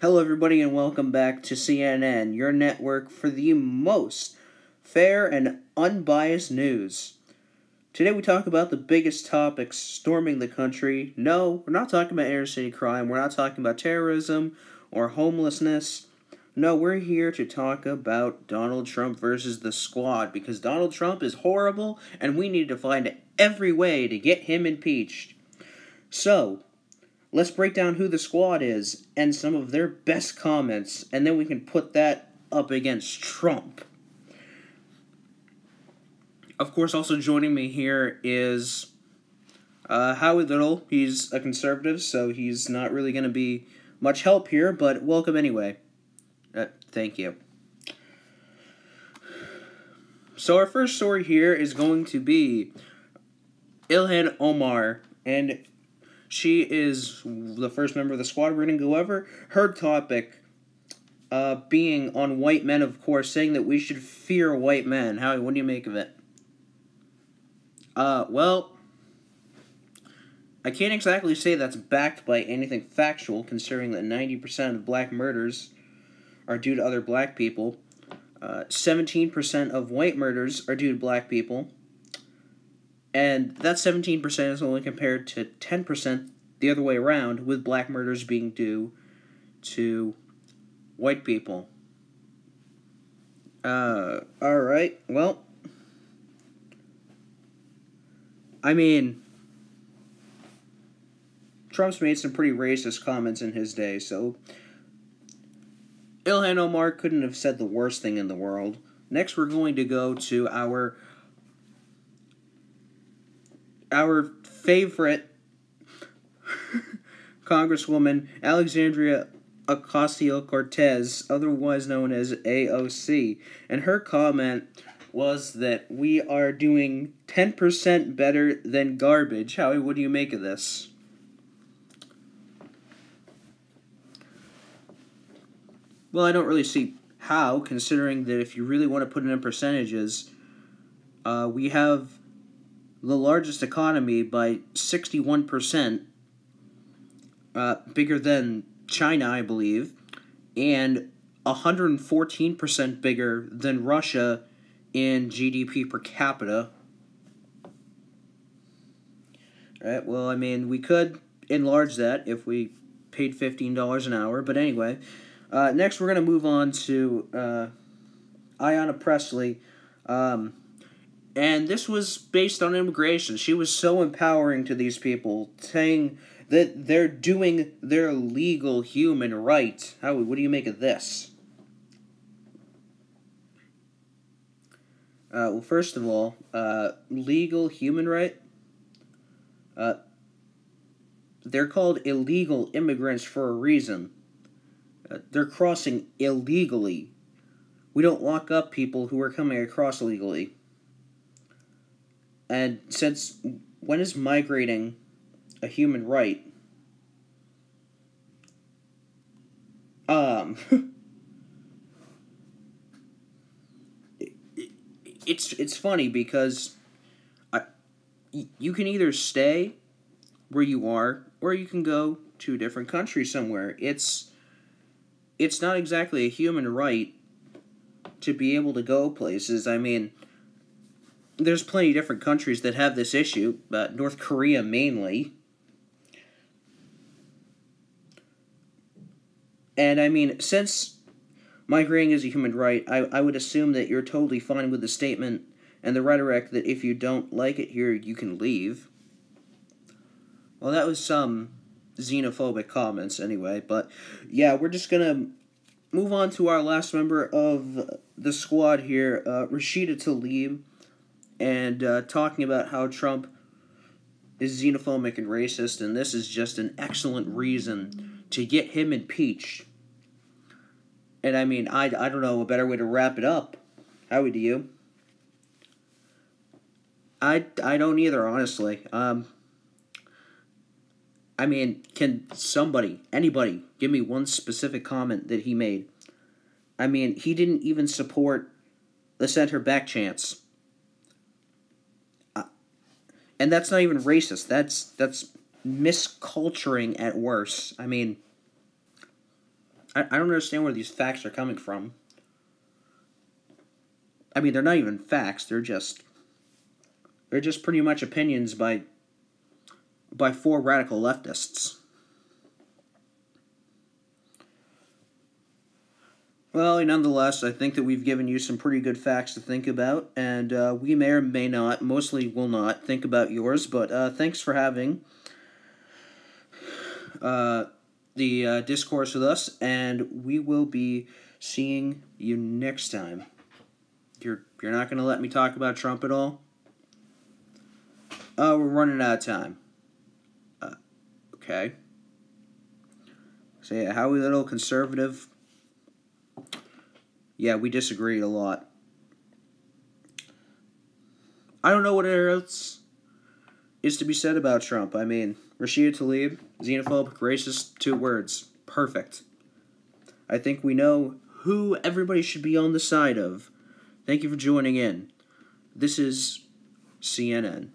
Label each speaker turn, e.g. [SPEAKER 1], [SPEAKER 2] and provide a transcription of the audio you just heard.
[SPEAKER 1] Hello, everybody, and welcome back to CNN, your network for the most fair and unbiased news. Today we talk about the biggest topics storming the country. No, we're not talking about inner city crime. We're not talking about terrorism or homelessness. No, we're here to talk about Donald Trump versus the Squad, because Donald Trump is horrible, and we need to find every way to get him impeached. So, let's break down who the Squad is and some of their best comments, and then we can put that up against Trump. Of course, also joining me here is Howie Little. He's a conservative, so he's not really going to be much help here, but welcome anyway. Thank you. So our first story here is going to be Ilhan Omar, and she is the first member of the Squad. We're going to go over her topic being on white men, of course, saying that we should fear white men. Howie, what do you make of it? Well, I can't exactly say that's backed by anything factual, considering that 90% of black murders are due to other black people. 17% of white murders are due to black people. And that 17% is only compared to 10% the other way around, with black murders being due to white people. Alright, well, I mean, Trump's made some pretty racist comments in his day, so Ilhan Omar couldn't have said the worst thing in the world. Next, we're going to go to our favorite Congresswoman, Alexandria Ocasio-Cortez, otherwise known as AOC, and her comment was that we are doing 10% better than garbage. Howie, what do you make of this? Well, I don't really see how, considering that if you really want to put it in percentages, we have the largest economy by 61%, bigger than China, I believe, and 114% bigger than Russia in GDP per capita. Alright, well, I mean, we could enlarge that if we paid $15 an hour, but anyway. Next, we're going to move on to Ayanna Pressley, and this was based on immigration. She was so empowering to these people, saying that they're doing their legal human right. Howie, what do you make of this? Well, first of all, legal human right? They're called illegal immigrants for a reason. They're crossing illegally. We don't lock up people who are coming across illegally. And since when is migrating a human right? It's funny because you can either stay where you are or you can go to a different country somewhere. It's not exactly a human right to be able to go places. I mean, there's plenty of different countries that have this issue, North Korea mainly. And I mean, since migrating is a human right, I would assume that you're totally fine with the statement and the rhetoric that if you don't like it here, you can leave. Well, that was some xenophobic comments anyway, but yeah, we're just gonna move on to our last member of the Squad here, Rashida Tlaib, and talking about how Trump is xenophobic and racist, and this is just an excellent reason to get him impeached. And I mean, I don't know a better way to wrap it up. Howie, do you? I don't either, honestly. I mean, can anybody, give me one specific comment that he made? I mean, he didn't even support the center back chance. And that's not even racist. That's misculturing at worst. I mean, I don't understand where these facts are coming from. I mean, they're not even facts. They're just pretty much opinions by four radical leftists. Well, nonetheless, I think that we've given you some pretty good facts to think about, and we may or may not, mostly will not, think about yours, but thanks for having the discourse with us, and we will be seeing you next time. You're not going to let me talk about Trump at all? We're running out of time. Okay. So yeah, Howie Little, conservative. Yeah, we disagreed a lot. I don't know what else is to be said about Trump. I mean, Rashida Tlaib, xenophobic, racist, 2 words. Perfect. I think we know who everybody should be on the side of. Thank you for joining in. This is CNN.